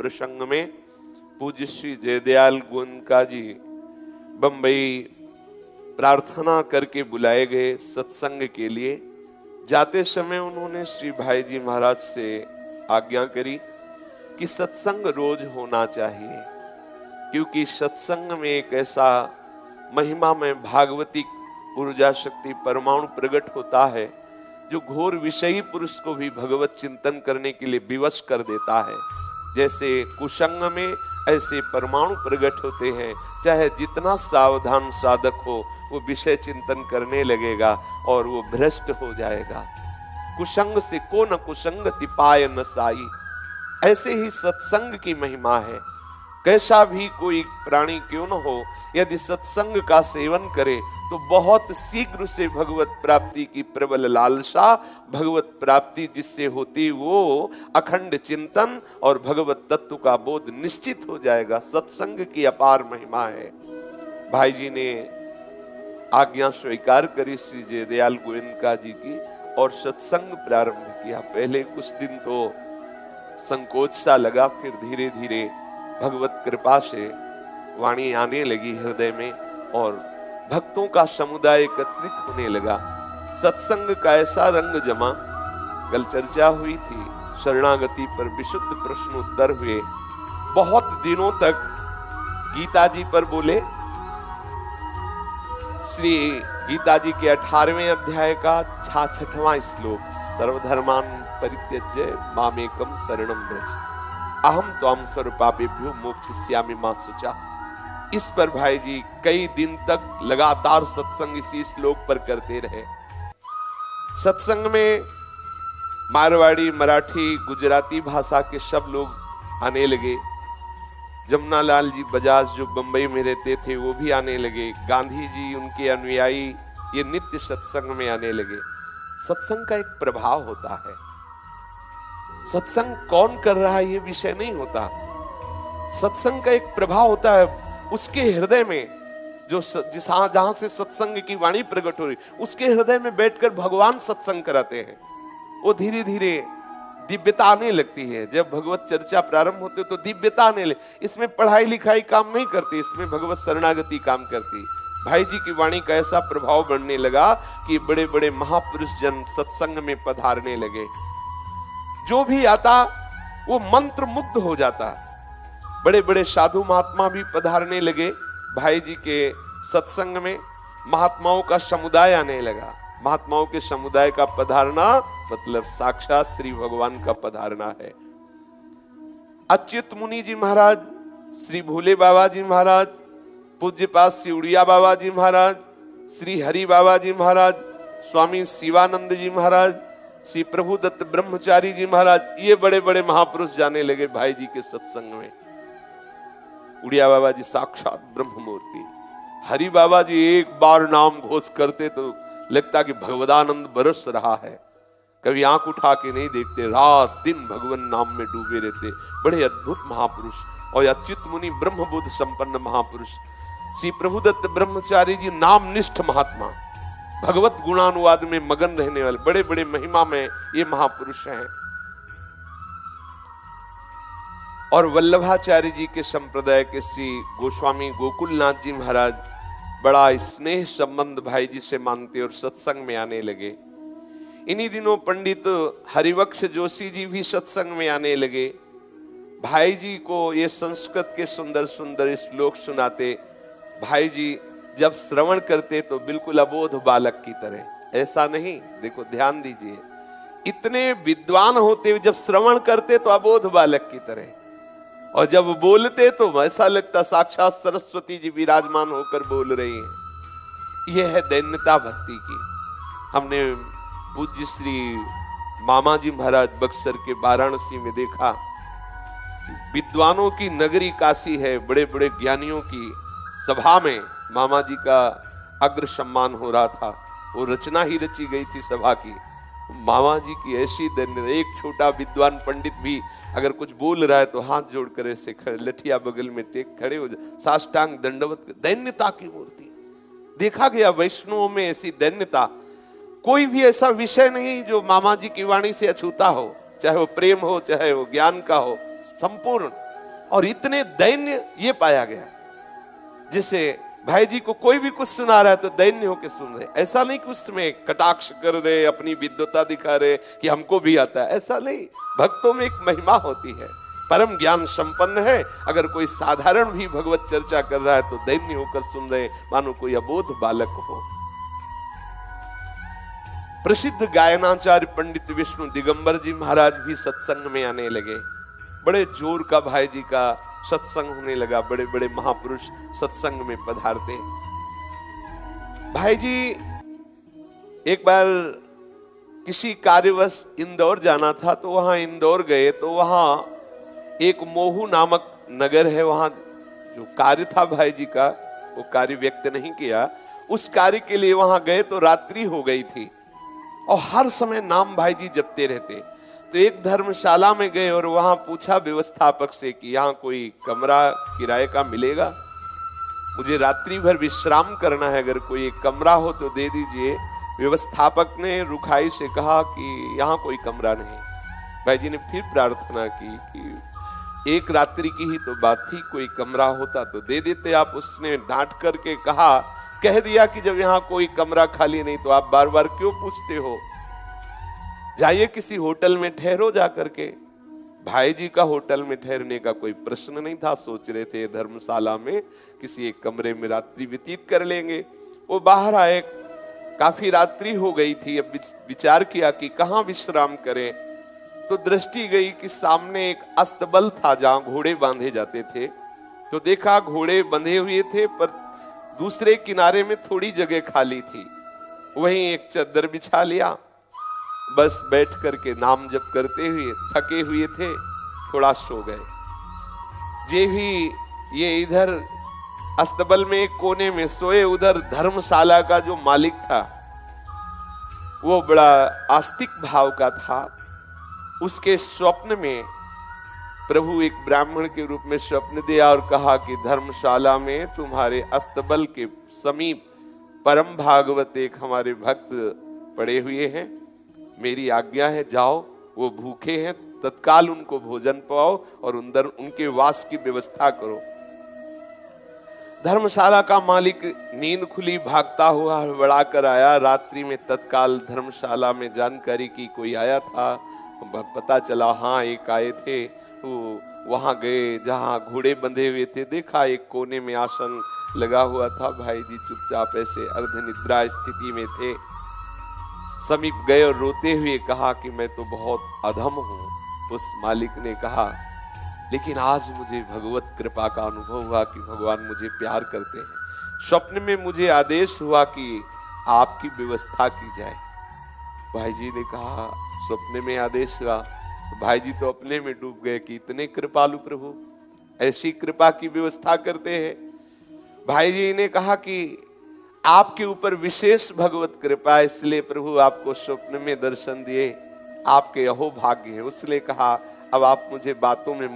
प्रसंग में पूज्य श्री जयदयाल गोयनका जी बंबई प्रार्थना करके बुलाए गए सत्संग के लिए। जाते समय उन्होंने श्री भाई जी महाराज से आज्ञा करी कि सत्संग रोज होना चाहिए, क्योंकि सत्संग में एक ऐसा महिमा में भागवतिक ऊर्जा शक्ति परमाणु प्रकट होता है जो घोर विषयी पुरुष को भी भगवत चिंतन करने के लिए विवश कर देता है। जैसे कुसंग में ऐसे परमाणु प्रकट होते हैं, चाहे जितना सावधान साधक हो वो विषय चिंतन करने लगेगा और वो भ्रष्ट हो जाएगा। कुसंग से को न कुसंगति पाय न साई, ऐसे ही सत्संग की महिमा है। कैसा भी कोई प्राणी क्यों न हो, यदि सत्संग का सेवन करे तो बहुत शीघ्र से भगवत प्राप्ति की प्रबल लालसा, भगवत प्राप्ति जिससे होती वो अखंड चिंतन और भगवत तत्व का बोध निश्चित हो जाएगा। सत्संग की अपार महिमा है। भाई जी ने आज्ञा स्वीकार करी श्री जयदयाल गोयनका जी की और सत्संग प्रारंभ किया। पहले कुछ दिन तो संकोच सा लगा, फिर धीरे धीरे भगवत कृपा से वाणी आने लगी हृदय में और भक्तों का समुदाय एकत्रित होने लगा। सत्संग का ऐसा रंग जमा, कल चर्चा हुई थी शरणागति पर, विशुद्ध प्रश्न उत्तर हुए। बहुत दिनों तक गीता जी पर बोले। श्री गीता जी के 18वें अध्याय का 66वां श्लोक, सर्वधर्मान परित्यज्य मामेकम शरणं व्रज अहम त्वां सर्वपापेभ्यो मोक्षयिष्यामि मा शुचा। इस पर भाई जी कई दिन तक लगातार सत्संग इसी श्लोक पर करते रहे। सत्संग में मारवाड़ी, मराठी, गुजराती भाषा के सब लोग आने लगे। जमुनालाल जी बजाज जो बंबई में रहते थे वो भी आने लगे। गांधी जी, उनके अनुयायी ये नित्य सत्संग में आने लगे। सत्संग का एक प्रभाव होता है। सत्संग कौन कर रहा है ये विषय नहीं होता, सत्संग का एक प्रभाव होता है। उसके हृदय में जो जहां से सत्संग की वाणी प्रकट हो रही, उसके हृदय में बैठकर भगवान सत्संग कराते हैं। वो धीरे धीरे दिव्यता आने लगती है। जब भगवत चर्चा प्रारंभ होती तो दिव्यता आने लगे। इसमें पढ़ाई लिखाई काम नहीं करती, इसमें भगवत शरणागति काम करती। भाई जी की वाणी का ऐसा प्रभाव बढ़ने लगा कि बड़े बड़े महापुरुष जन सत्संग में पधारने लगे। जो भी आता वो मंत्र मुग्ध हो जाता। बड़े बड़े साधु महात्मा भी पधारने लगे भाई जी के सत्संग में। महात्माओं का समुदाय आने लगा। महात्माओं के समुदाय का पधारना मतलब साक्षात श्री भगवान का पधारना है। अच्युत मुनि जी महाराज, श्री भोले बाबा जी महाराज, पूज्यपाद श्री उड़िया बाबा जी महाराज, श्री हरि बाबा जी महाराज, स्वामी शिवानंद जी महाराज, श्री प्रभुदत्त ब्रह्मचारी जी महाराज, ये बड़े बड़े महापुरुष जाने लगे भाई जी के सत्संग में। उड़िया बाबा जी साक्षात ब्रह्म मूर्ति। हरि बाबा जी एक बार नाम घोष करते तो लगता कि भगवदानंद बरस रहा है। कभी आंख उठा के नहीं देखते, रात दिन भगवान नाम में डूबे रहते। बड़े अद्भुत महापुरुष। और अच्युत मुनि ब्रह्मबोध संपन्न महापुरुष। श्री प्रभुदत्त ब्रह्मचारी जी नामनिष्ठ महात्मा, भगवत गुणानुवाद में मगन रहने वाले बड़े बड़े महिमा में ये महापुरुष हैं। और वल्लभाचार्य जी के संप्रदाय के श्री गोस्वामी गोकुलनाथ जी महाराज बड़ा स्नेह संबंध भाई जी से मानते और सत्संग में आने लगे। इन्हीं दिनों पंडित हरिवक्ष जोशी जी भी सत्संग में आने लगे। भाई जी को ये संस्कृत के सुंदर सुंदर श्लोक सुनाते। भाई जी जब श्रवण करते तो बिल्कुल अबोध बालक की तरह। ऐसा नहीं, देखो ध्यान दीजिए, इतने विद्वान होते हुए जब श्रवण करते तो अबोध बालक की तरह, और जब बोलते तो ऐसा लगता साक्षात सरस्वती जी विराजमान होकर बोल रही हैं। यह है दैन्यता भक्ति की। हमने पूज्य श्री मामा जी महाराज बक्सर के वाराणसी में देखा, विद्वानों की नगरी काशी है। बड़े बड़े ज्ञानियों की सभा में मामा जी का अग्र सम्मान हो रहा था। वो रचना ही रची गई थी सभा की। मामा जी की ऐसी दैन्यता, एक छोटा विद्वान पंडित भी अगर कुछ बोल रहा है तो हाथ जोड़कर ऐसे खड़े, लठिया बगल में टेक खड़े हो जाए, साष्टांग दंडवत। दैन्यता की मूर्ति देखा गया वैष्णवों में, ऐसी दैन्यता। कोई भी ऐसा विषय नहीं जो मामा जी की वाणी से अछूता हो, चाहे वो प्रेम हो, चाहे वो ज्ञान का हो, संपूर्ण और इतने दैन्य ये पाया गया, जिसे भाई जी को कोई भी कुछ सुना रहा है तो दैन्य होकर सुन रहे। ऐसा नहीं कि उसमें कटाक्ष कर रहे, अपनी विद्वता दिखा रहे कि हमको भी आता है, ऐसा नहीं। भक्तों में एक महिमा होती है, परम ज्ञान संपन्न है। अगर कोई साधारण भी भगवत चर्चा कर रहा है तो दैन्य होकर सुन रहे, मानो कोई अबोध बालक हो। प्रसिद्ध गायनाचार्य पंडित विष्णु दिगंबर जी महाराज भी सत्संग में आने लगे। बड़े जोर का भाई जी का सत्संग होने लगा, बड़े बड़े महापुरुष सत्संग में पधारते। भाई जी एक बार किसी कार्यवश इंदौर जाना था, तो वहां इंदौर गए तो वहां एक मोहू नामक नगर है, वहां जो कार्य था भाई जी का वो कार्य व्यक्त नहीं किया। उस कार्य के लिए वहां गए तो रात्रि हो गई थी और हर समय नाम भाई जी जपते रहते। तो एक धर्मशाला में गए और वहां पूछा व्यवस्थापक से कि यहाँ कोई कमरा किराए का मिलेगा, मुझे रात्रि भर विश्राम करना है, अगर कोई एक कमरा हो तो दे दीजिए। व्यवस्थापक ने रुखाई से कहा कि यहाँ कोई कमरा नहीं। भाई जी ने फिर प्रार्थना की कि एक रात्रि की ही तो बात थी, कोई कमरा होता तो दे देते आप। उसने डांट करके कह दिया कि जब यहाँ कोई कमरा खाली नहीं तो आप बार बार क्यों पूछते हो, जाइए किसी होटल में ठहरो जा करके। भाई जी का होटल में ठहरने का कोई प्रश्न नहीं था, सोच रहे थे धर्मशाला में किसी एक कमरे में रात्रि व्यतीत कर लेंगे। वो बाहर आए, काफी रात्रि हो गई थी। अब विचार किया कि कहाँ विश्राम करें, तो दृष्टि गई कि सामने एक अस्तबल था जहां घोड़े बांधे जाते थे। तो देखा घोड़े बंधे हुए थे, पर दूसरे किनारे में थोड़ी जगह खाली थी, वहीं एक चद्दर बिछा लिया, बस बैठ करके नाम जप करते हुए थके हुए थे, थोड़ा सो गए। जे भी ये इधर अस्तबल में एक कोने में सोए, उधर धर्मशाला का जो मालिक था वो बड़ा आस्तिक भाव का था। उसके स्वप्न में प्रभु एक ब्राह्मण के रूप में स्वप्न दिया और कहा कि धर्मशाला में तुम्हारे अस्तबल के समीप परम भागवत एक हमारे भक्त पड़े हुए हैं, मेरी आज्ञा है जाओ, वो भूखे हैं, तत्काल उनको भोजन पाओ और अंदर उनके वास की व्यवस्था करो। धर्मशाला का मालिक नींद खुली भागता हुआ हड़बड़ा कर आया। रात्रि में तत्काल धर्मशाला में जानकारी की कोई आया था, पता चला हाँ एक आए थे। तो वहां गए जहां घोड़े बंधे हुए थे, देखा एक कोने में आसन लगा हुआ था, भाई जी चुपचाप ऐसे अर्धनिद्रा स्थिति में थे। समीप गए और रोते हुए कहा कि मैं तो बहुत अधम हूं। उस मालिक ने कहा लेकिन आज मुझे भगवत कृपा का अनुभव हुआ कि भगवान मुझे प्यार करते हैं। स्वप्न में मुझे आदेश हुआ कि आपकी व्यवस्था की जाए। भाई जी ने कहा स्वप्न में आदेश हुआ, तो भाई जी तो अपने में डूब गए कि इतने कृपालु प्रभु ऐसी कृपा की व्यवस्था करते हैं। भाई जी ने कहा कि आपके ऊपर विशेष भगवत कृपा है, इसलिए प्रभु आपको स्वप्न में दर्शन दिए, आपके अहो भाग्य है। उसने कहा अब आप मुझे बातों में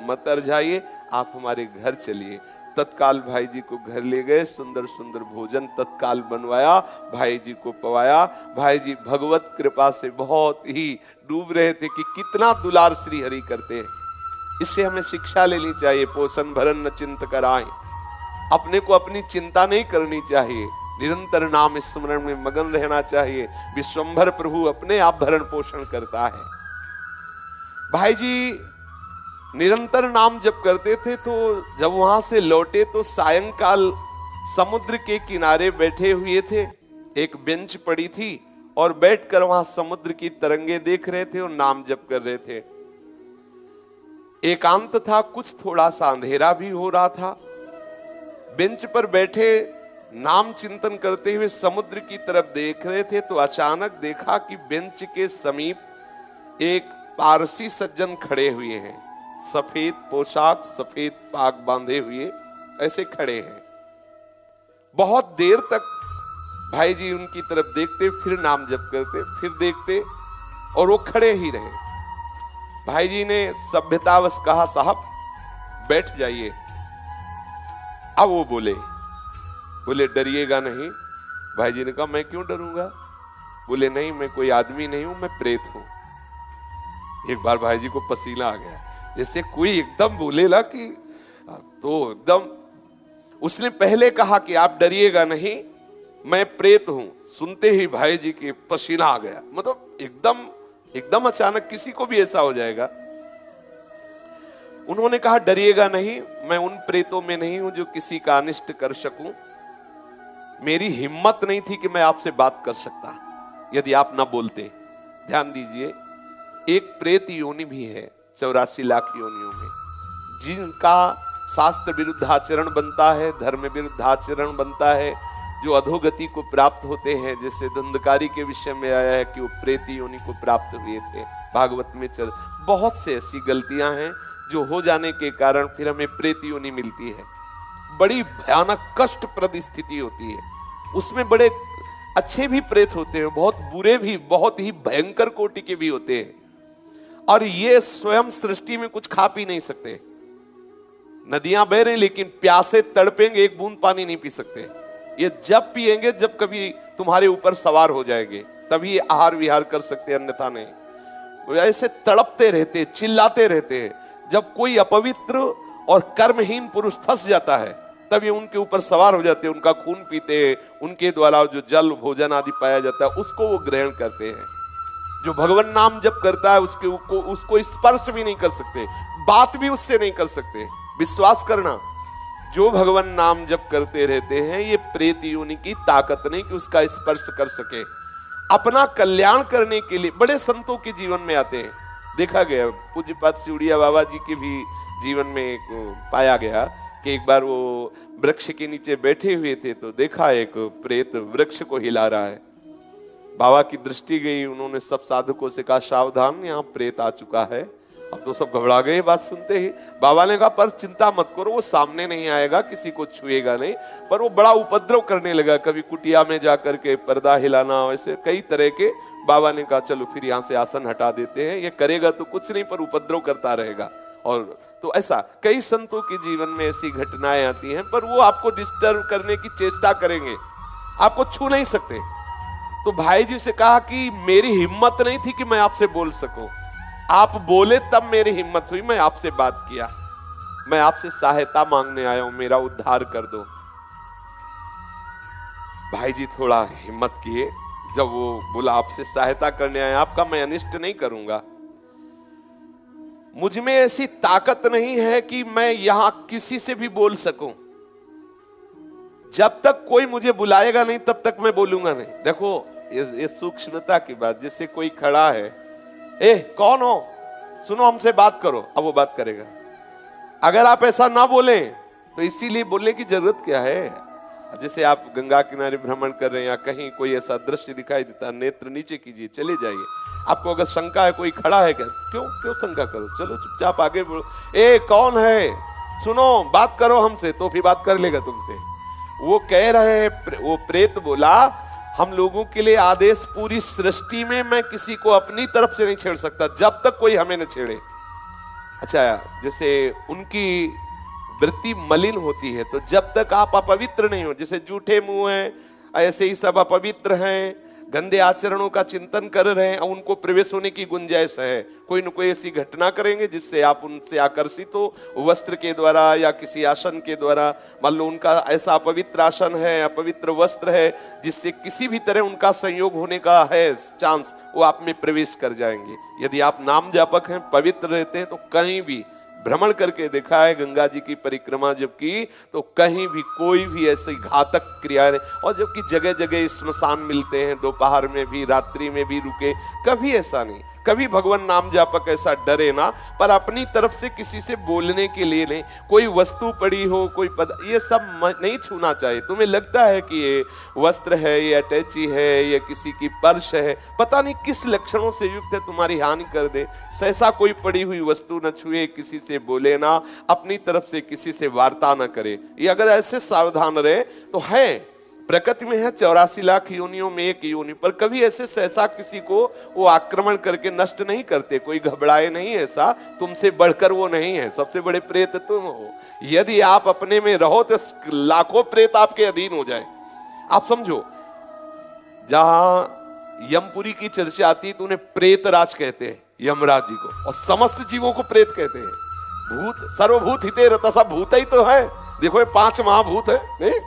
मत अरझाइए, आप हमारे घर चलिए। तत्काल भाई जी को घर ले गए, सुंदर सुंदर भोजन तत्काल बनवाया, भाई जी को पवाया। भाई जी भगवत कृपा से बहुत ही डूब रहे थे कि कितना दुलार श्री हरि करते हैं। इससे हमें शिक्षा लेनी चाहिए, पोषण भरण न चिंत कराएं। अपने को अपनी चिंता नहीं करनी चाहिए, निरंतर नाम स्मरण में मगन रहना चाहिए। विश्वंभर प्रभु अपने आप भरण पोषण करता है। भाई जी निरंतर नाम जप करते थे, तो जब वहां से लौटे तो सायंकाल समुद्र के किनारे बैठे हुए थे। एक बेंच पड़ी थी और बैठकर वहां समुद्र की तरंगे देख रहे थे और नाम जप कर रहे थे। एकांत था, कुछ थोड़ा सा अंधेरा भी हो रहा था। बेंच पर बैठे नाम चिंतन करते हुए समुद्र की तरफ देख रहे थे, तो अचानक देखा कि बेंच के समीप एक पारसी सज्जन खड़े हुए हैं। सफेद पोशाक, सफेद पाग बांधे हुए ऐसे खड़े हैं। बहुत देर तक भाई जी उनकी तरफ देखते, फिर नाम जप करते, फिर देखते और वो खड़े ही रहे। भाई जी ने सभ्यतावश कहा साहब बैठ जाइए। अब वो बोले डरिएगा नहीं। भाई जी ने कहा मैं क्यों डरूंगा? बोले नहीं, मैं कोई आदमी नहीं हूं, मैं प्रेत हूं। एक बार भाई जी को पसीना आ गया। जैसे कोई एकदम बोलेला कि तो एकदम, उसने पहले कहा कि आप डरिएगा नहीं, मैं प्रेत हूं। सुनते ही भाई जी के पसीना आ गया, मतलब एकदम अचानक किसी को भी ऐसा हो जाएगा। उन्होंने कहा डरिएगा नहीं, मैं उन प्रेतों में नहीं हूं जो किसी का अनिष्ट कर सकूं। मेरी हिम्मत नहीं थी कि मैं आपसे बात कर सकता यदि आप ना बोलते। ध्यान दीजिए, एक प्रेत योनि भी है 84 लाख योनियों में, जिनका शास्त्र विरुद्ध आचरण बनता है, धर्म विरुद्ध आचरण बनता है, जो अधोगति को प्राप्त होते हैं। जैसे धुंधकारी के विषय में आया है कि वो प्रेत योनि को प्राप्त हुए थे, भागवत में चल। बहुत से ऐसी गलतियां हैं जो हो जाने के कारण फिर हमें प्रेत योनि मिलती है। बड़ी भयानक कष्टप्रद स्थिति होती है। उसमें बड़े अच्छे भी प्रेत होते हैं, बहुत बुरे भी, बहुत ही भयंकर कोटि के भी होते हैं। और ये स्वयं सृष्टि में कुछ खा पी नहीं सकते। नदियां बह रही लेकिन प्यासे तड़पेंगे, एक बूंद पानी नहीं पी सकते। ये जब पिएंगे जब कभी तुम्हारे ऊपर सवार हो जाएंगे, तभी आहार विहार कर सकते, अन्यथा नहीं। ऐसे तड़पते रहते, चिल्लाते रहते हैं। जब कोई अपवित्र और कर्महीन पुरुष फंस जाता है तब ये उनके ऊपर सवार हो जाते हैं, उनका खून पीते हैं, उनके द्वारा जो जल भोजन आदि पाया जाता है उसको वो ग्रहण करते हैं। जो भगवान नाम जप करता है उसको स्पर्श भी नहीं कर सकते, बात भी उससे नहीं कर सकते। विश्वास करना, जो भगवान नाम जप करते रहते हैं, ये प्रेत योनि की ताकत नहीं कि उसका स्पर्श कर सके। अपना कल्याण करने के लिए बड़े संतों के जीवन में आते हैं, देखा गया। पूज्यपाद सिउड़िया बाबा जी के भी जीवन में पाया गया कि एक बार वो वृक्ष के नीचे बैठे हुए थे तो देखा एक प्रेत वृक्ष को हिला रहा है। बाबा की दृष्टि गई, उन्होंने सब साधकों से कहा सावधान, यहाँ प्रेत आ चुका है। अब तो सब घबरा गए बात सुनते ही। बाबा ने कहा पर चिंता मत करो, वो सामने नहीं आएगा, किसी को छुएगा नहीं। पर वो बड़ा उपद्रव करने लगा, कभी कुटिया में जाकर के पर्दा हिलाना, ऐसे कई तरह के। बाबा ने कहा चलो फिर यहाँ से आसन हटा देते हैं, ये करेगा तो कुछ नहीं पर उपद्रव करता रहेगा। और तो ऐसा कई संतों के जीवन में ऐसी घटनाएं आती हैं, पर वो आपको डिस्टर्ब करने की चेष्टा करेंगे, आपको छू नहीं सकते। तो भाई जी से कहा कि मेरी हिम्मत नहीं थी कि मैं आपसे बोल सकूं, आप बोले तब मेरी हिम्मत हुई, मैं आपसे बात किया। मैं आपसे सहायता मांगने आया हूं, मेरा उद्धार कर दो। भाई जी थोड़ा हिम्मत किए, जब वो बोला आपसे सहायता करने आया, आपका मैं अनिष्ट नहीं करूंगा। मुझ में ऐसी ताकत नहीं है कि मैं यहां किसी से भी बोल सकूं। जब तक कोई मुझे बुलाएगा नहीं तब तक मैं बोलूंगा नहीं। देखो ये सूक्ष्मता की बात, जिससे कोई खड़ा है, ए कौन हो, सुनो हमसे बात करो, अब वो बात करेगा। अगर आप ऐसा ना बोले तो इसीलिए बोलने की जरूरत क्या है। जैसे आप गंगा किनारे भ्रमण कर रहे हैं या कहीं कोई ऐसा दृश्य दिखाई देता, नेत्र नीचे कीजिए, चले जाइए। आपको अगर शंका है कोई खड़ा है क्या, क्यों शंका करो, चलो चुपचाप आगे बढ़ो। ए कौन है, सुनो बात करो हमसे, तो फिर बात कर लेगा तुमसे। वो कह रहे हैं, वो प्रेत बोला हम लोगों के लिए आदेश, पूरी सृष्टि में मैं किसी को अपनी तरफ से नहीं छेड़ सकता जब तक कोई हमें न छेड़े। अच्छा, जैसे उनकी वृत्ति मलिन होती है, तो जब तक आप अपवित्र नहीं हो, जैसे जूठे मुंह हैं, ऐसे ही सब अपवित्र हैं, गंदे आचरणों का चिंतन कर रहे हैं, उनको प्रवेश होने की गुंजाइश है। कोई न कोई ऐसी घटना करेंगे जिससे आप उनसे आकर्षित हो, वस्त्र के द्वारा या किसी आसन के द्वारा। मान लो उनका ऐसा अपवित्र आसन है, अपवित्र वस्त्र है, जिससे किसी भी तरह उनका संयोग होने का है चांस, वो आप में प्रवेश कर जाएंगे। यदि आप नाम जापक हैं, पवित्र रहते हैं, तो कहीं भी भ्रमण करके देखा है, गंगा जी की परिक्रमा जब की तो कहीं भी कोई भी ऐसी घातक क्रिया नहीं। और जबकि जगह जगह स्मशान मिलते हैं, दोपहर में भी रात्रि में भी रुके, कभी ऐसा नहीं। कभी भगवान नाम जापक ऐसा डरे ना, पर अपनी तरफ से किसी से बोलने के लिए नहीं। कोई वस्तु पड़ी हो, कोई पद, ये सब नहीं छूना चाहिए। तुम्हें लगता है कि ये वस्त्र है, ये अटैची है, ये किसी की पर्स है, पता नहीं किस लक्षणों से युक्त है, तुम्हारी हानि कर दे। सहसा कोई पड़ी हुई वस्तु न छुए, किसी से बोले ना, अपनी तरफ से किसी से वार्ता न करे। ये अगर ऐसे सावधान रहे तो है। प्रकृति में है 84 लाख योनियों में एक योनि, पर कभी ऐसे सहसा किसी को वो आक्रमण करके नष्ट नहीं करते। कोई घबराए नहीं, ऐसा तुमसे बढ़कर वो नहीं है। सबसे बड़े प्रेत तुम हो। यदि आप अपने में रहो तो लाखों प्रेत आपके अधीन हो जाए। आप समझो, जहां यमपुरी की चर्चा आती है तो उन्हें प्रेत राज कहते हैं। यमराज जी को, और समस्त जीवों को प्रेत कहते हैं। भूत सर्वभूत हिते रता, सब भूत ही तो है। देखो ये 5 महाभूत है, नहीं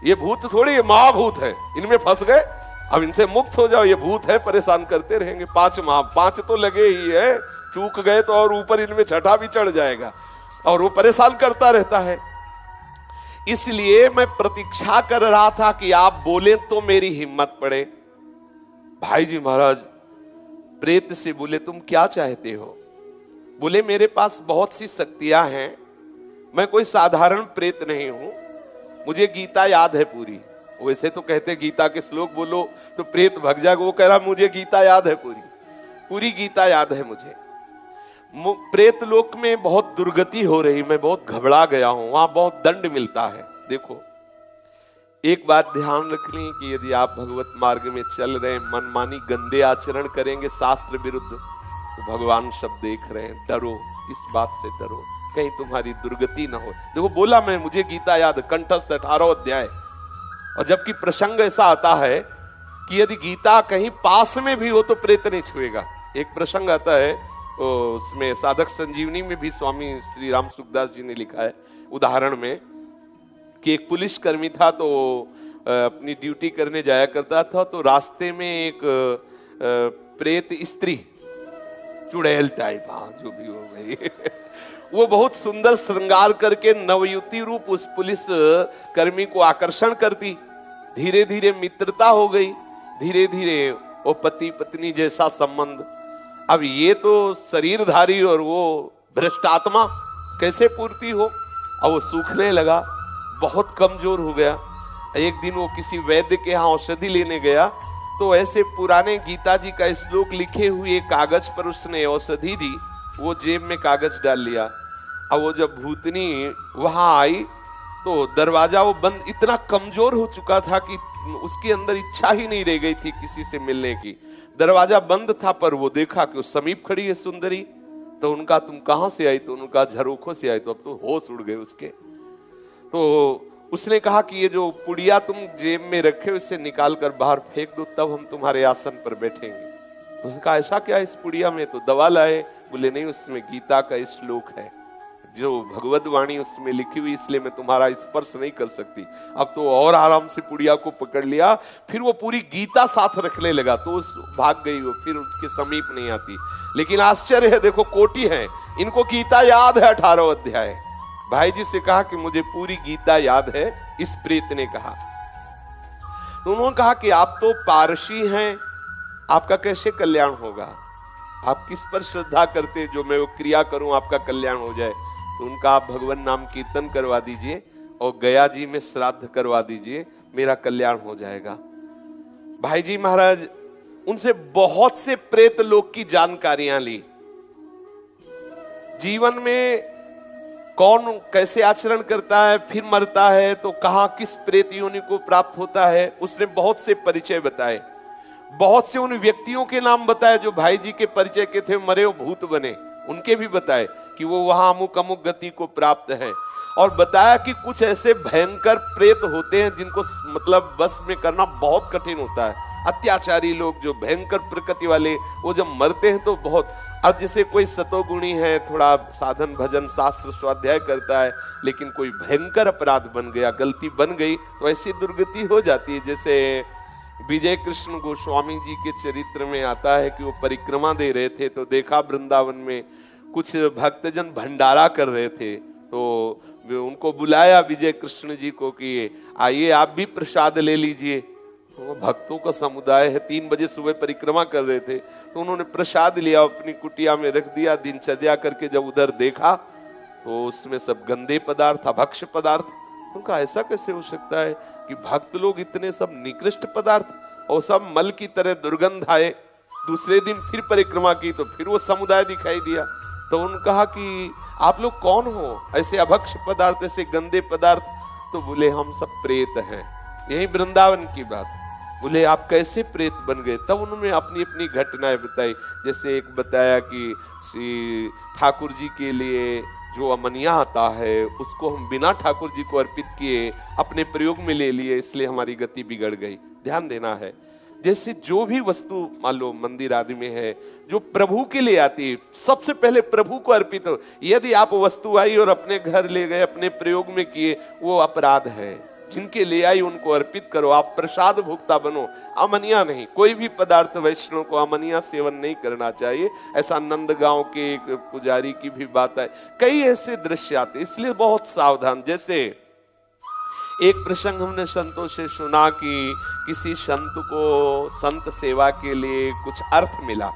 ये भूत थोड़ी, ये महाभूत है, इनमें फंस गए, अब इनसे मुक्त हो जाओ। ये भूत है, परेशान करते रहेंगे। 5 तो लगे ही है, चूक गए तो और ऊपर इनमें छठा भी चढ़ जाएगा, और वो परेशान करता रहता है। इसलिए मैं प्रतीक्षा कर रहा था कि आप बोले तो मेरी हिम्मत पड़े। भाई जी महाराज प्रेत से बोले, तुम क्या चाहते हो? बोले, मेरे पास बहुत सी शक्तियां हैं, मैं कोई साधारण प्रेत नहीं हूं, मुझे गीता याद है पूरी। वैसे तो कहते गीता के श्लोक बोलो तो प्रेत भग जाएगा, वो कह रहा मुझे गीता याद है पूरी गीता याद है मुझे। प्रेत लोक में बहुत दुर्गति हो रही, मैं बहुत घबरा गया हूं, वहां बहुत दंड मिलता है। देखो एक बात ध्यान रख लें कि यदि आप भगवत मार्ग में चल रहे हैं, मनमानी गंदे आचरण करेंगे शास्त्र विरुद्ध, तो भगवान सब देख रहे हैं। डरो, इस बात से डरो, कहीं तुम्हारी दुर्गति ना हो। देखो बोला मैं, मुझे गीता याद, कंठस्थ 18 अध्याय। और जबकि प्रसंग ऐसा आता है कि यदि गीता कहीं पास में भी हो तो प्रेत नहीं छुएगा। एक प्रसंग आता है, उसमें साधक संजीवनी में भी स्वामी श्री राम सुखदास जी ने लिखा है उदाहरण में, कि एक पुलिस कर्मी था, तो अपनी ड्यूटी करने जाया करता था, तो रास्ते में एक प्रेत स्त्री, चुड़ैल टाइप, हाँ जो भी हो गई वो बहुत सुंदर श्रृंगार करके नवयुवती रूप उस पुलिस कर्मी को आकर्षण करती। धीरे धीरे मित्रता हो गई, धीरे धीरे वो पति पत्नी जैसा संबंध। अब ये तो शरीरधारी और वो भ्रष्ट आत्मा कैसे पूर्ति हो? अब वो सूखने लगा, बहुत कमजोर हो गया। एक दिन वो किसी वैद्य के यहाँ औषधि लेने गया, तो ऐसे पुराने गीता जी का श्लोक लिखे हुए कागज पर उसने औषधि दी, वो जेब में कागज डाल लिया। अब वो जब भूतनी वहां आई तो दरवाजा वो बंद, इतना कमजोर हो चुका था कि उसके अंदर इच्छा ही नहीं रह गई थी किसी से मिलने की। दरवाजा बंद था, पर वो देखा कि वो समीप खड़ी है सुंदरी, तो उनका तुम कहां से आई? तो उनका झरोखों से आई। तो अब तो होश उड़ गए उसके। तो उसने कहा कि ये जो पुड़िया तुम जेब में रखे हो इससे निकाल कर बाहर फेंक दो, तब हम तुम्हारे आसन पर बैठेंगे। तो उसने कहा ऐसा क्या इस पुड़िया में? तो दवा लाए। बोले नहीं, उसमें गीता का श्लोक है, जो भगवत वाणी उसमें लिखी हुई, इसलिए मैं तुम्हारा स्पर्श नहीं कर सकती। अब तो और आराम से पुड़िया को पकड़ लिया, फिर वो पूरी गीता साथ रखने लगा, तो उस भाग गई वो, फिर उसके समीप नहीं आती। लेकिन आश्चर्य है, देखो कोटि है, इनको गीता याद है 18 अध्याय। भाई जी से कहा कि मुझे पूरी गीता याद है, इस प्रेत ने कहा। तो उन्होंने कहा कि आप तो पारसी हैं, आपका कैसे कल्याण होगा? आप किस पर श्रद्धा करते जो मैं वो क्रिया करूं आपका कल्याण हो जाए? तो उनका आप भगवान नाम कीर्तन करवा दीजिए और गया जी में श्राद्ध करवा दीजिए, मेरा कल्याण हो जाएगा। भाई जी महाराज उनसे बहुत से प्रेत लोक की जानकारियां ली। जीवन में कौन कैसे आचरण करता है, फिर मरता है तो कहां किस प्रेत योनि को प्राप्त होता है, उसने बहुत से परिचय बताए। बहुत से उन व्यक्तियों के नाम बताए जो भाई जी के परिचय के थे, मरे वो भूत बने, उनके भी बताए कि वो वहां अमुक अमुक गति को प्राप्त है। और बताया कि कुछ ऐसे भयंकर प्रेत होते हैं जिनको मतलब बस में करना बहुत कठिन होता है। अत्याचारी लोग जो भयंकर प्रकृति वाले, वो जब मरते हैं तो बहुत। अब जैसे कोई सतोगुणी है, थोड़ा साधन भजन शास्त्र स्वाध्याय करता है, लेकिन कोई भयंकर अपराध बन गया, गलती बन गई, तो ऐसी दुर्गति हो जाती है। जैसे विजय कृष्ण गोस्वामी जी के चरित्र में आता है कि वो परिक्रमा दे रहे थे, तो देखा वृंदावन में कुछ भक्तजन भंडारा कर रहे थे, तो उनको बुलाया विजय कृष्ण जी को कि आइए आप भी प्रसाद ले लीजिए। तो भक्तों का समुदाय है, 3 बजे सुबह परिक्रमा कर रहे थे, तो उन्होंने प्रसाद लिया, अपनी कुटिया में रख दिया। दिनचर्या करके जब उधर देखा तो उसमें सब गंदे पदार्थ, भक्ष्य पदार्थ। उनका ऐसा कैसे हो सकता है कि भक्त लोग इतने सब निकृष्ट पदार्थ, और सब मल की तरह दुर्गंध आए। दूसरे दिन फिर परिक्रमा की तो फिर वो समुदाय दिखाई दिया। तो उन्होंने कहा कि आप लोग कौन हो, ऐसे अभक्ष्य पदार्थ, ऐसे गंदे पदार्थ? तो बोले हम सब प्रेत हैं। यही वृंदावन की बात। बोले आप कैसे प्रेत बन गए? तब उन्होंने अपनी अपनी घटनाएं बताई। जैसे एक बताया कि श्री ठाकुर जी के लिए जो अमनिया आता है उसको हम बिना ठाकुर जी को अर्पित किए अपने प्रयोग में ले लिए, इसलिए हमारी गति बिगड़ गई। ध्यान देना है। जैसे जो भी वस्तु मान लो मंदिर आदि में है जो प्रभु के लिए आती है, सबसे पहले प्रभु को अर्पित हो। यदि आप वस्तु आई और अपने घर ले गए, अपने प्रयोग में किए, वो अपराध है। जिनके ले आई उनको अर्पित करो, आप प्रसाद भुगता बनो, अमनिया नहीं। कोई भी पदार्थ वैष्णव को अमनिया सेवन नहीं करना चाहिए। ऐसा नंदगांव के एक पुजारी की भी बात है। कई ऐसे दृश्य आते, इसलिए बहुत सावधान। जैसे एक प्रसंग हमने संतों से सुना कि किसी संत को संत सेवा के लिए कुछ अर्थ मिला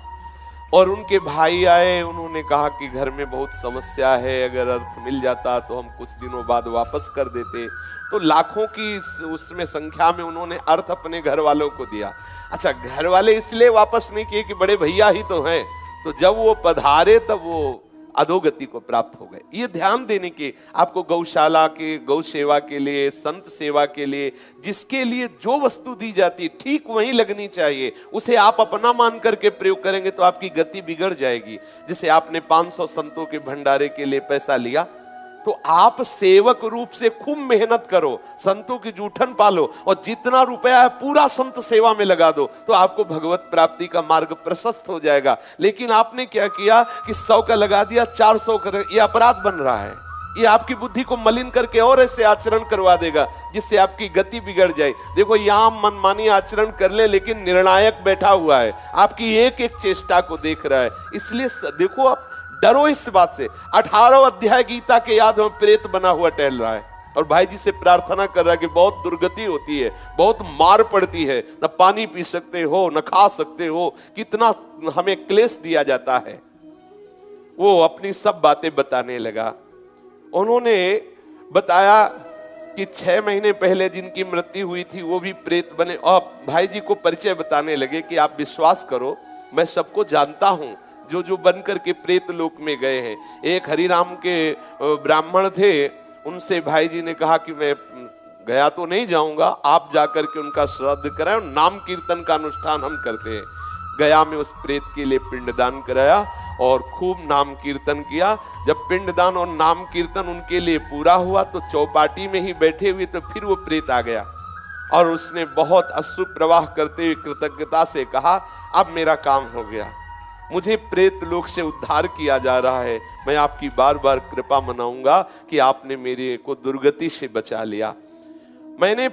और उनके भाई आए, उन्होंने कहा कि घर में बहुत समस्या है, अगर अर्थ मिल जाता तो हम कुछ दिनों बाद वापस कर देते। तो लाखों की उसमें संख्या में उन्होंने अर्थ अपने घर वालों को दिया। अच्छा, घर वाले इसलिए वापस नहीं किए कि बड़े भैया ही तो हैं, तो जब वो पधारे तब वो अधोगति को प्राप्त हो गए। ये ध्यान देने की, आपको गौशाला के, गौ सेवा के लिए, संत सेवा के लिए, जिसके लिए जो वस्तु दी जाती ठीक वही लगनी चाहिए। उसे आप अपना मान करके प्रयोग करेंगे तो आपकी गति बिगड़ जाएगी। जैसे आपने 500 संतों के भंडारे के लिए पैसा लिया, तो आप सेवक रूप से खूब मेहनत करो, संतों की जूठन पालो और जितना रुपया है पूरा संत सेवा में लगा दो, तो आपको भगवत प्राप्ति का मार्ग प्रशस्त हो जाएगा। लेकिन आपने क्या किया कि 100 का लगा दिया, 400 का, ये अपराध बन रहा है। ये आपकी बुद्धि को मलिन करके और ऐसे आचरण करवा देगा जिससे आपकी गति बिगड़ जाए। देखो, यहां मनमानी आचरण कर ले, लेकिन निर्णायक बैठा हुआ है, आपकी एक एक चेष्टा को देख रहा है। इसलिए देखो, आप डरो इस बात से। 18 अध्याय गीता के याद में प्रेत बना हुआ टहल रहा है और भाई जी से प्रार्थना कर रहा है कि बहुत दुर्गति होती है, बहुत मार पड़ती है, न पानी पी सकते हो, न खा सकते हो, कितना हमें क्लेश दिया जाता है। वो अपनी सब बातें बताने लगा। उन्होंने बताया कि 6 महीने पहले जिनकी मृत्यु हुई थी वो भी प्रेत बने, और भाई जी को परिचय बताने लगे कि आप विश्वास करो, मैं सबको जानता हूं जो जो बनकर के प्रेत लोक में गए हैं। एक हरिराम के ब्राह्मण थे, उनसे भाई जी ने कहा कि मैं गया तो नहीं जाऊंगा, आप जाकर के उनका श्राद्ध कराएं, नाम कीर्तन का अनुष्ठान हम करते हैं। गया में उस प्रेत के लिए पिंडदान कराया और खूब नाम कीर्तन किया। जब पिंडदान और नाम कीर्तन उनके लिए पूरा हुआ तो चौपाटी में ही बैठे हुए तो फिर वो प्रेत आ गया और उसने बहुत अश्रु प्रवाह करते हुए कृतज्ञता से कहा, अब मेरा काम हो गया, मुझे प्रेत लोक से उद्धार किया जा रहा है, मैं आपकी बार बार कृपा मनाऊंगा कि आपने मेरे को दुर्गति से बचा लिया। मैंने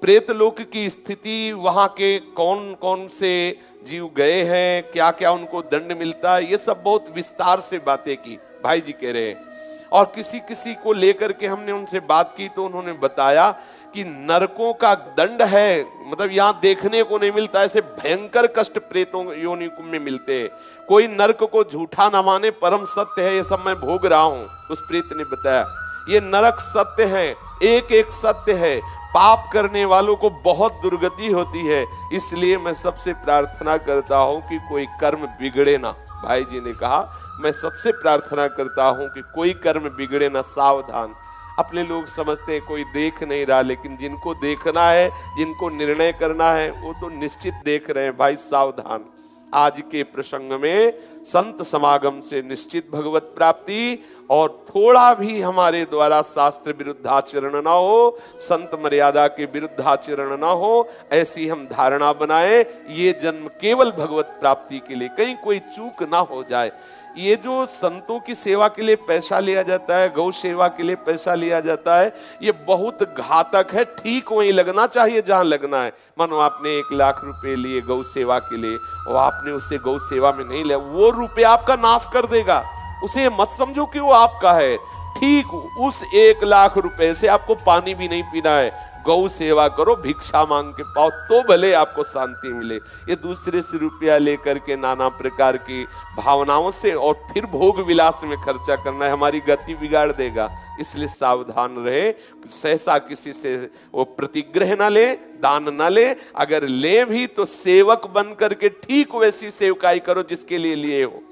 प्रेत लोक की स्थिति, वहां के कौन कौन से जीव गए हैं, क्या क्या उनको दंड मिलता है, ये सब बहुत विस्तार से बातें की भाई जी कह रहे हैं। और किसी किसी को लेकर के हमने उनसे बात की तो उन्होंने बताया कि नरकों का दंड है, मतलब यहां देखने को नहीं मिलता, ऐसे भयंकर कष्ट प्रेतों योनि में मिलते हैं। कोई नरक को झूठा न माने, परम सत्य है, ये सब मैं भोग रहा हूं। उस प्रेत ने बताया ये नरक सत्य है, एक एक सत्य है, पाप करने वालों को बहुत दुर्गति होती है। इसलिए मैं सबसे प्रार्थना करता हूं कि कोई कर्म बिगड़े ना। भाई जी ने कहा, मैं सबसे प्रार्थना करता हूं कि कोई कर्म बिगड़े ना, सावधान। अपने लोग समझते हैं कोई देख नहीं रहा, लेकिन जिनको देखना है, जिनको निर्णय करना है, वो तो निश्चित देख रहे हैं। भाई सावधान। आज के प्रसंग में संत समागम से निश्चित भगवत प्राप्ति, और थोड़ा भी हमारे द्वारा शास्त्र विरुद्ध आचरण ना हो, संत मर्यादा के विरुद्ध आचरण ना हो, ऐसी हम धारणा बनाए। ये जन्म केवल भगवत प्राप्ति के लिए, कहीं कोई चूक ना हो जाए। ये जो संतों की सेवा के लिए पैसा लिया जाता है, गौ सेवा के लिए पैसा लिया जाता है, ये बहुत घातक है। ठीक वहीं लगना चाहिए जहां लगना है। मानो आपने 1 लाख रुपए लिए गौ सेवा के लिए और आपने उससे गौ सेवा में नहीं लिया, वो रुपया आपका नाश कर देगा। उसे मत समझो कि वो आपका है। ठीक उस 1 लाख रुपए से आपको पानी भी नहीं पीना है, गौ सेवा करो, भिक्षा मांग के पाओ, तो भले आपको शांति मिले। ये दूसरे से रुपया लेकर के नाना प्रकार की भावनाओं से और फिर भोग विलास में खर्चा करना है, हमारी गति बिगाड़ देगा। इसलिए सावधान रहे, सहसा किसी से वो प्रतिग्रह ना ले, दान ना ले, अगर ले भी तो सेवक बन करके ठीक वैसी सेवकाई करो जिसके लिए लिए हो।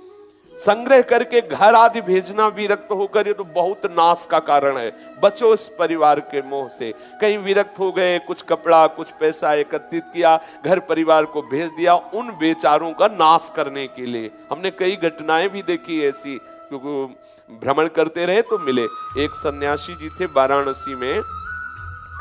संग्रह करके घर आदि भेजना विरक्त होकर, ये तो बहुत नाश का कारण है। बचो इस परिवार के मोह से। कहीं विरक्त हो गए, कुछ कपड़ा कुछ पैसा एकत्रित किया, घर परिवार को भेज दिया उन बेचारों का नाश करने के लिए। हमने कई घटनाएं भी देखी ऐसी, क्योंकि भ्रमण करते रहे तो मिले। एक सन्यासी जी थे वाराणसी में,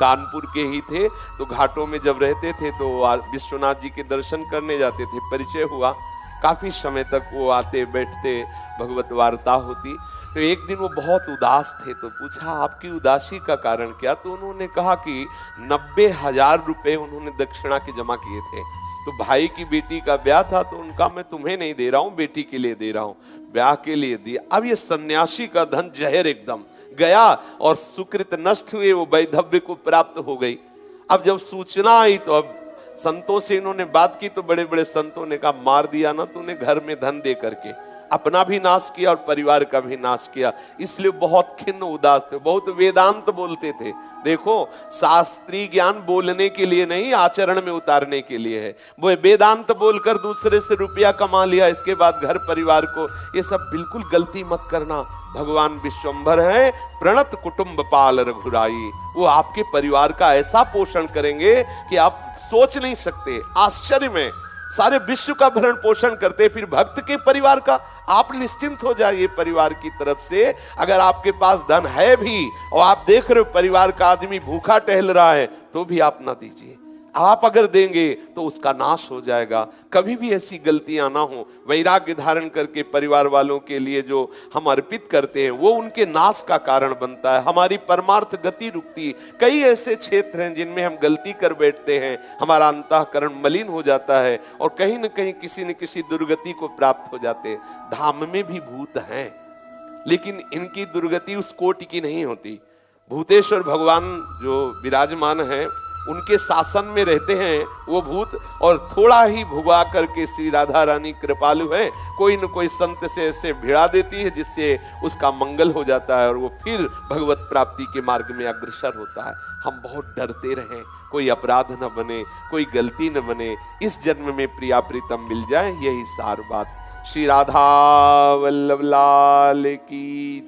कानपुर के ही थे। तो घाटों में जब रहते थे तो विश्वनाथ जी के दर्शन करने जाते थे, परिचय हुआ। काफी समय तक वो आते बैठते, भगवत वार्ता होती। तो एक दिन वो बहुत उदास थे, तो पूछा आपकी उदासी का कारण क्या? तो उन्होंने कहा कि 90,000 रुपए उन्होंने दक्षिणा के जमा किए थे। तो भाई की बेटी का ब्याह था, तो उनका मैं तुम्हें नहीं दे रहा हूं, बेटी के लिए दे रहा हूं, ब्याह के लिए दिया। अब ये सन्यासी का धन जहर एकदम गया और सुकृत नष्ट हुए, वो वैधव्य को प्राप्त हो गई। अब जब सूचना आई तो अब संतों से इन्होंने बात की, तो बड़े बड़े संतों ने कहा मार दिया ना तूने घर में धन दे करके, अपना भी नाश किया और परिवार का भी नाश किया। इसलिए बहुत खिन्न उदास थे, बहुत वेदांत बोलते थे। देखो, शास्त्रीय ज्ञान बोलने के लिए नहीं, आचरण में उतारने के लिए है। वो वेदांत बोलकर दूसरे से रुपया कमा लिया, इसके बाद घर परिवार को, ये सब बिल्कुल गलती मत करना। भगवान विश्वंभर है, प्रणत कुटुंब पाल रघुराई। वो आपके परिवार का ऐसा पोषण करेंगे कि आप सोच नहीं सकते, आश्चर्य में सारे विश्व का भरण पोषण करते। फिर भक्त के परिवार का आप निश्चिंत हो जाइए परिवार की तरफ से। अगर आपके पास धन है भी और आप देख रहे हो परिवार का आदमी भूखा टहल रहा है, तो भी आप ना दीजिए। आप अगर देंगे तो उसका नाश हो जाएगा। कभी भी ऐसी गलतियां ना हो। वैराग्य धारण करके परिवार वालों के लिए जो हम अर्पित करते हैं, वो उनके नाश का कारण बनता है। हमारी परमार्थ गति रुकती है। कई ऐसे क्षेत्र हैं जिनमें हम गलती कर बैठते हैं, हमारा अंतःकरण मलिन हो जाता है और कहीं न कहीं किसी न किसी दुर्गति को प्राप्त हो जाते हैं। धाम में भी भूत हैं, लेकिन इनकी दुर्गति उस कोटि की नहीं होती। भूतेश्वर भगवान जो विराजमान है, उनके शासन में रहते हैं वो भूत, और थोड़ा ही भुगा करके श्री राधा रानी कृपालु है, कोई न कोई संत से ऐसे भिड़ा देती है जिससे उसका मंगल हो जाता है और वो फिर भगवत प्राप्ति के मार्ग में अग्रसर होता है। हम बहुत डरते रहें, कोई अपराध न बने, कोई गलती न बने, इस जन्म में प्रिया प्रीतम मिल जाए, यही सार बात। श्री राधा वल्लभ लाल की।